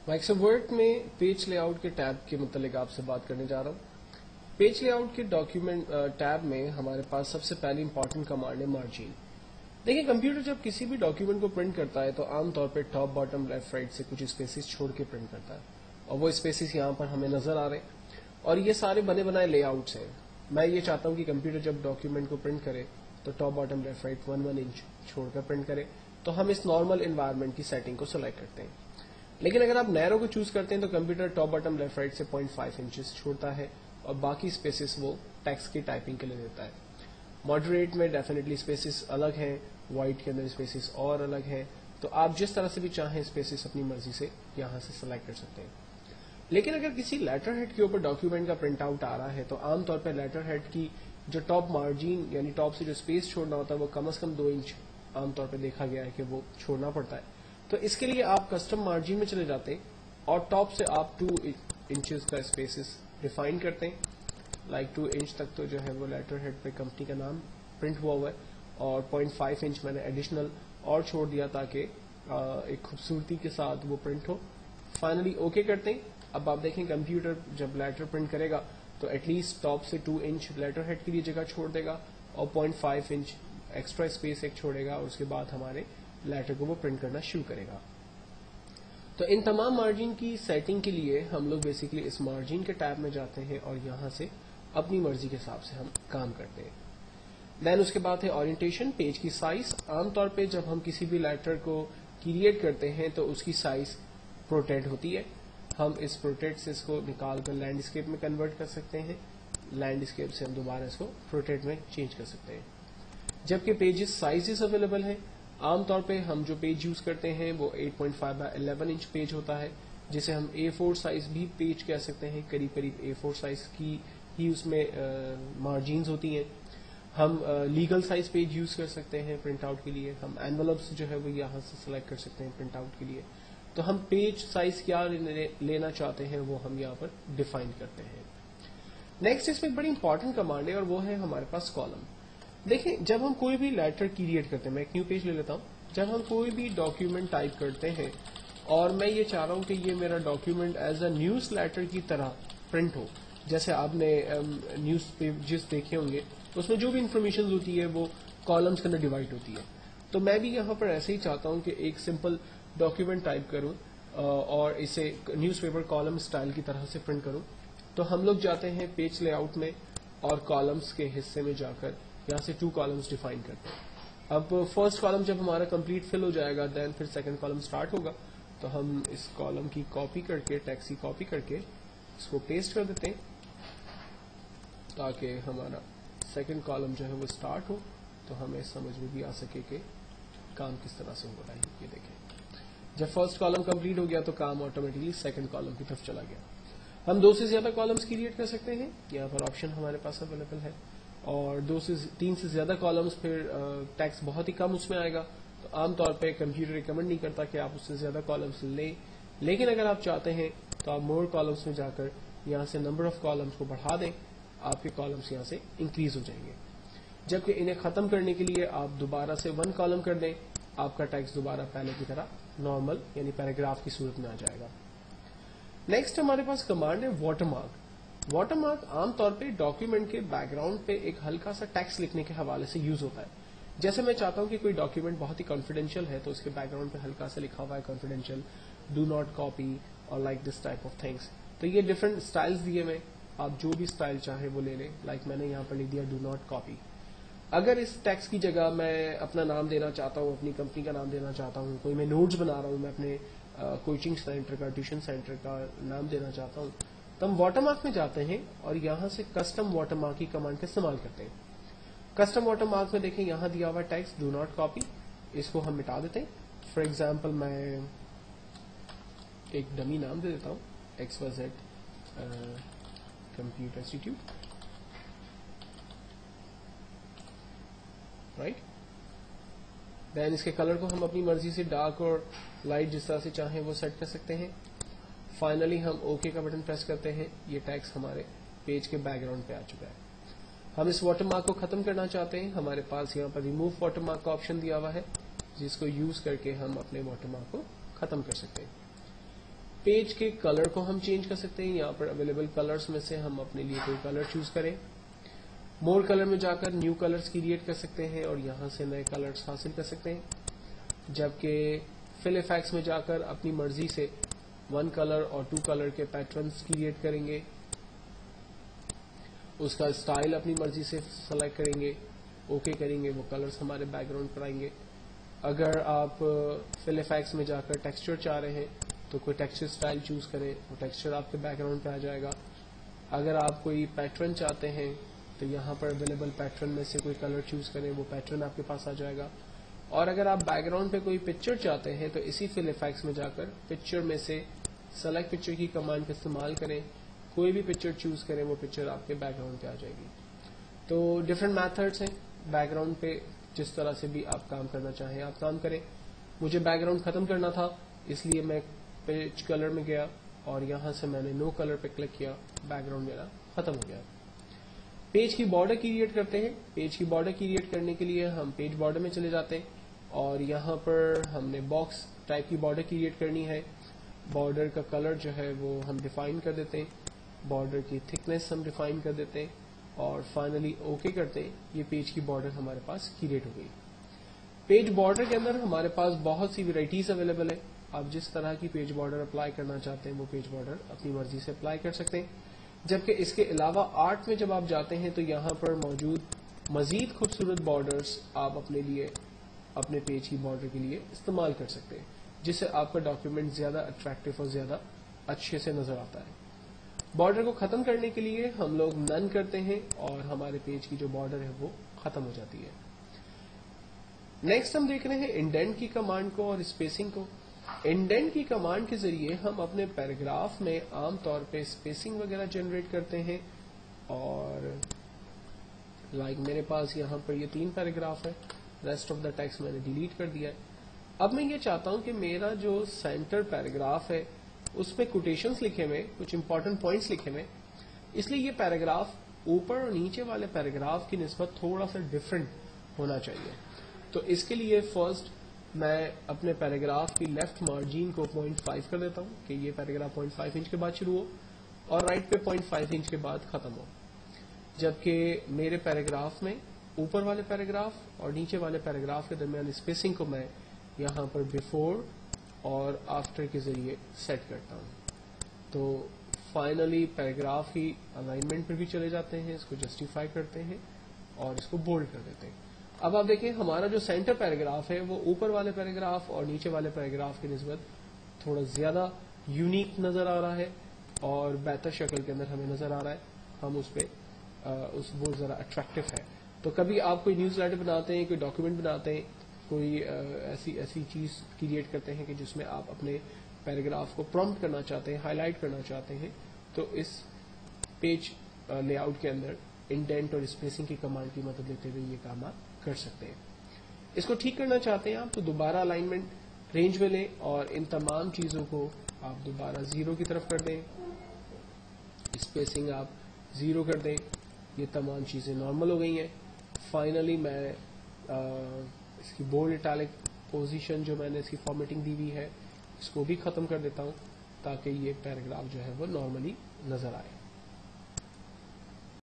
Microsoft में page layout के tab के मतलब आपसे बात करने जा रहा हूँ। पेज लेआउट के डॉक्यूमेंट टैब में हमारे पास सबसे पहली इंपॉर्टेंट कमांड है मार्जिन। देखिए, कंप्यूटर जब किसी भी डॉक्यूमेंट को प्रिंट करता है तो आमतौर पर टॉप बॉटम लेफ्ट राइट से कुछ स्पेसिस छोड़ के प्रिंट करता है, और वो स्पेसिस यहाँ पर हमें नजर आ रहे हैं, और ये सारे बने बनाए लेआउट्स हैं। मैं ये चाहता हूँ कि कंप्यूटर जब डॉक्यूमेंट को प्रिंट करे तो top bottom left right 1 inch छोड़कर प्रिंट करे, तो हम इस नॉर्मल एनवायरनमेंट की सेटिंग को सिलेक्ट करते हैं। लेकिन अगर आप नैरो को चूज करते हैं तो computer top bottom left right से 0.5 इंचेस छोड़ता है, और बाकी स्पेसिस वो टेक्स्ट की टाइपिंग के लिए देता है। मॉडरेट में डेफिनेटली स्पेसिस अलग हैं, वाइट के अंदर स्पेसिस और अलग हैं, तो आप जिस तरह से भी चाहें स्पेसिस अपनी मर्जी से यहां से सिलेक्ट कर सकते हैं। लेकिन अगर किसी लेटर हेड के ऊपर डॉक्यूमेंट का प्रिंट आउट आ रहा है तो आमतौर पर लेटर हेड की जो टॉप मार्जिन यानी टॉप से जो स्पेस छोड़ना होता है वो कम से कम 2 इंच आमतौर पर देखा गया है कि वो छोड़ना पड़ता है। तो इसके लिए आप कस्टम मार्जिन में चले जाते हैं और टॉप से आप 2 इंचेस का स्पेसिस डिफाइन करते हैं। लाइक 2 इंच तक तो जो है वो लेटर हेड पे कंपनी का नाम प्रिंट हुआ है, और 0.5 इंच मैंने एडिशनल और छोड़ दिया ताकि एक खूबसूरती के साथ वो प्रिंट हो। फाइनली ओके करते हैं। अब आप देखें कंप्यूटर जब लेटर प्रिंट करेगा तो एटलीस्ट टॉप से 2 इंच लेटर हेड के लिए जगह छोड़ देगा और 0.5 इंच एक्स्ट्रा स्पेस एक छोड़ेगा, और उसके बाद हमारे लेटर को वो प्रिंट करना शुरू करेगा। तो इन तमाम मार्जिन की सेटिंग के लिए हम लोग बेसिकली इस मार्जिन के टैब में जाते हैं और यहां से अपनी मर्जी के हिसाब से हम काम करते हैं। देन उसके बाद है ओरिएंटेशन, पेज की साइज। आमतौर पे जब हम किसी भी लेटर को क्रिएट करते हैं तो उसकी साइज प्रोटेक्ट होती है। हम इस प्रोटेक्ट से इसको निकाल कर लैंडस्केप में कन्वर्ट कर सकते हैं, लैंडस्केप से हम दोबारा इसको प्रोटेक्ट में चेंज कर सकते हैं। जबकि पेजेस साइजेस अवेलेबल हैं, आमतौर पे हम जो पेज यूज करते हैं वो 8.5 बाय 11 इंच पेज होता है, जिसे हम A4 साइज भी पेज कह सकते हैं। करीब करीब A4 साइज की ही उसमें मार्जिन्स होती हैं। हम लीगल साइज पेज यूज कर सकते हैं प्रिंट आउट के लिए। हम एनवलप्स जो है वो यहाँ से सिलेक्ट कर सकते हैं प्रिंट आउट के लिए। तो हम पेज साइज क्या लेना चाहते हैं वो हम यहाँ पर डिफाइन करते हैं। नेक्स्ट इसमें एक बड़ी इंपॉर्टेंट कमांड है और वो है हमारे पास कॉलम। देखिए, जब हम कोई भी लेटर क्रिएट करते हैं, मैं एक न्यू पेज ले लेता हूँ। जब हम कोई भी डॉक्यूमेंट टाइप करते हैं और मैं ये चाह रहा हूँ कि ये मेरा document as a newsletter की तरह प्रिंट हो, जैसे आपने न्यूज पेजेस देखे होंगे उसमें जो भी इंफॉर्मेशन होती है वो कॉलम्स के अंदर डिवाइड होती है। तो मैं भी यहाँ पर ऐसे ही चाहता हूँ कि एक सिंपल डॉक्यूमेंट टाइप करूँ और इसे न्यूज़पेपर कॉलम स्टाइल की तरह से प्रिंट करूँ। तो हम लोग जाते हैं पेज लेआउट में और कॉलम्स के हिस्से में जाकर यहाँ से 2 कॉलम्स डिफाइन करते हैं। अब फर्स्ट कॉलम जब हमारा कंप्लीट फिल हो जाएगा देन फिर सेकंड कॉलम स्टार्ट होगा। तो हम इस कॉलम की कॉपी करके, टेक्स्ट की कॉपी करके इसको पेस्ट कर देते हैं ताकि हमारा सेकंड कॉलम जो है वो स्टार्ट हो, तो हमें समझ में भी आ सके कि काम किस तरह से हो रहा है। ये देखें, जब फर्स्ट कॉलम कंप्लीट हो गया तो काम ऑटोमेटिकली सेकंड कॉलम की तरफ चला गया। हम 2 से ज्यादा कॉलम्स क्रिएट कर सकते हैं, यहाँ पर ऑप्शन हमारे पास अवेलेबल है। और 2 से 3 से ज्यादा कॉलम्स फिर टेक्स्ट बहुत ही कम उसमें आएगा। तो आमतौर पे कंप्यूटर रिकमेंड नहीं करता कि आप उससे ज्यादा कॉलम्स लें, लेकिन अगर आप चाहते हैं तो आप मोर कॉलम्स में जाकर यहाँ से नंबर ऑफ कॉलम्स को बढ़ा दें, आपके कॉलम्स यहाँ से इंक्रीज हो जाएंगे। जबकि इन्हें खत्म करने के लिए आप दोबारा से 1 कॉलम कर दें, आपका टेक्स्ट दोबारा पहले की तरह नॉर्मल यानी पैराग्राफ की सूरत में आ जाएगा। नेक्स्ट हमारे पास कमांड है वाटरमार्क। वाटरमार्क आमतौर पे डॉक्यूमेंट के बैकग्राउंड पे एक हल्का सा टेक्स्ट लिखने के हवाले से यूज होता है। जैसे मैं चाहता हूं कि कोई डॉक्यूमेंट बहुत ही कॉन्फिडेंशियल है तो उसके बैकग्राउंड पे हल्का सा लिखा हुआ है कॉन्फिडेंशियल, डू नॉट कॉपी और like this type of things. तो ये डिफरेंट स्टाइल्स दिए हुए, आप जो भी स्टाइल चाहे वो ले लें। लाइक मैंने यहाँ पर लिख दिया डू नॉट कॉपी। अगर इस टेक्स्ट की जगह मैं अपना नाम देना चाहता हूँ, अपनी कंपनी का नाम देना चाहता हूँ, कोई मैं नोट्स बना रहा हूँ, मैं अपने कोचिंग सेंटर का, ट्यूशन सेंटर का नाम देना चाहता हूँ, तो हम वाटरमार्क में जाते हैं और यहाँ से कस्टम वाटरमार्क की कमांड का इस्तेमाल करते हैं। कस्टम वाटरमार्क में देखें यहाँ दिया हुआ टेक्स्ट डू नॉट कॉपी, इसको हम मिटा देते हैं। फॉर एग्जाम्पल मैं एक डमी नाम दे देता हूँ XYZ computer institute, right. Then इसके कलर को हम अपनी मर्जी से डार्क और लाइट जिस तरह से चाहें वो सेट कर सकते हैं। फाइनली हम ओके का बटन प्रेस करते हैं, ये टेक्स्ट हमारे पेज के बैकग्राउंड पे आ चुका है। हम इस वाटरमार्क को खत्म करना चाहते हैं, हमारे पास यहाँ पर रिमूव वाटरमार्क का ऑप्शन दिया हुआ है जिसको यूज करके हम अपने वाटरमार्क को खत्म कर सकते हैं। पेज के कलर को हम चेंज कर सकते हैं। यहाँ पर अवेलेबल कलर्स में से हम अपने लिए कोई कलर चूज करें। मोर कलर में जाकर न्यू कलर्स क्रिएट कर सकते हैं और यहाँ से नए कलर्स हासिल कर सकते हैं। जबकि फिल इफेक्ट्स में जाकर अपनी मर्जी से 1 कलर और 2 कलर के पैटर्न्स क्रिएट करेंगे। उसका स्टाइल अपनी मर्जी से सेलेक्ट करेंगे, ओके करेंगे, वो कलर्स हमारे बैकग्राउंड पर आएंगे। अगर आप फिल इफेक्ट्स में जाकर टेक्सचर चाह रहे हैं तो कोई टेक्सचर स्टाइल चूज करें, वो टेक्सचर आपके बैकग्राउंड पे आ जाएगा। अगर आप कोई पैटर्न चाहते हैं तो यहाँ पर अवेलेबल पैटर्न में से कोई कलर चूज करें, वो पैटर्न आपके पास आ जाएगा। और अगर आप बैकग्राउंड पे कोई पिक्चर चाहते हैं तो इसी फिल इफेक्ट्स में जाकर पिक्चर में से सेलेक्ट पिक्चर की कमांड का इस्तेमाल करें, कोई भी पिक्चर चूज करें, वो पिक्चर आपके बैकग्राउंड पे आ जाएगी। तो डिफरेंट मेथड्स हैं, बैकग्राउंड पे जिस तरह से भी आप काम करना चाहें आप काम करें। मुझे बैकग्राउंड खत्म करना था, इसलिए मैं पेज कलर में गया और यहाँ से मैंने नो कलर पे क्लिक किया, बैकग्राउंड मेरा खत्म हो गया। पेज की बॉर्डर क्रिएट करते हैं। पेज की बॉर्डर क्रिएट करने के लिए हम पेज बॉर्डर में चले जाते हैं और यहाँ पर हमने बॉक्स टाइप की बॉर्डर क्रिएट करनी है। बॉर्डर का कलर जो है वो हम डिफाइन कर देते हैं, बॉर्डर की थिकनेस हम डिफाइन कर देते हैं और फाइनली ओके करते हैं। ये पेज की बॉर्डर हमारे पास क्रिएट हो गई। पेज बॉर्डर के अंदर हमारे पास बहुत सी वेराइटीज अवेलेबल है। आप जिस तरह की पेज बॉर्डर अप्लाई करना चाहते हैं वो पेज बॉर्डर अपनी मर्जी से अप्लाई कर सकते हैं। जबकि इसके अलावा आर्ट में जब आप जाते हैं तो यहाँ पर मौजूद मजीद खूबसूरत बॉर्डर्स आप अपने लिए अपने पेज की बॉर्डर के लिए इस्तेमाल कर सकते हैं, जिससे आपका डॉक्यूमेंट ज्यादा अट्रैक्टिव और ज्यादा अच्छे से नजर आता है। बॉर्डर को खत्म करने के लिए हम लोग नन करते हैं और हमारे पेज की जो बॉर्डर है वो खत्म हो जाती है। नेक्स्ट हम देख रहे हैं इंडेंट की कमांड को और स्पेसिंग को। इंडेंट की कमांड के जरिए हम अपने पैराग्राफ में आमतौर पे स्पेसिंग वगैरह जनरेट करते हैं। और लाइक मेरे पास यहाँ पर ये 3 पैराग्राफ है, रेस्ट ऑफ द टेक्स्ट मैंने डिलीट कर दिया है। अब मैं ये चाहता हूं कि मेरा जो सेंटर पैराग्राफ है उसमें कोटेशंस लिखे हुए, कुछ इंपॉर्टेंट पॉइंट्स लिखे हुए, इसलिए ये पैराग्राफ ऊपर और नीचे वाले पैराग्राफ की निस्बत थोड़ा सा डिफरेंट होना चाहिए। तो इसके लिए फर्स्ट मैं अपने पैराग्राफ की लेफ्ट मार्जिन को 0.5 कर देता हूं कि ये पैराग्राफ 0.5 इंच के बाद शुरू हो और राइट पे 0.5 इंच के बाद खत्म हो। जबकि मेरे पैराग्राफ में ऊपर वाले पैराग्राफ और नीचे वाले पैराग्राफ के दरमियान स्पेसिंग को मैं यहाँ पर बिफोर और आफ्टर के जरिए सेट करता हूँ। तो फाइनली पैराग्राफ की अलाइनमेंट पर भी चले जाते हैं, इसको जस्टिफाई करते हैं और इसको बोल्ड कर देते हैं। अब आप देखें हमारा जो सेंटर पैराग्राफ है वो ऊपर वाले पैराग्राफ और नीचे वाले पैराग्राफ की निस्बत थोड़ा ज्यादा यूनिक नजर आ रहा है और बेहतर शक्ल के अंदर हमें नजर आ रहा है। हम उस पर वो जरा अट्रैक्टिव है। तो कभी आप कोई न्यूज लेटर बनाते हैं, कोई डॉक्यूमेंट बनाते हैं, कोई ऐसी चीज क्रिएट करते हैं कि जिसमें आप अपने पैराग्राफ को प्रॉम्प्ट करना चाहते हैं, हाईलाइट करना चाहते हैं, तो इस पेज लेआउट के अंदर इंडेंट और स्पेसिंग की कमांड की मदद लेते हुए ये काम आप कर सकते हैं। इसको ठीक करना चाहते हैं आप तो दोबारा अलाइनमेंट रेंज में लें और इन तमाम चीजों को आप दोबारा 0 की तरफ कर दें, स्पेसिंग आप 0 कर दें। ये तमाम चीजें नॉर्मल हो गई हैं। फाइनली मैं इसकी बोल्ड इटैलिक पोजीशन जो मैंने इसकी फॉर्मेटिंग दी हुई है इसको भी खत्म कर देता हूं ताकि ये पैराग्राफ जो है वो नॉर्मली नजर आए।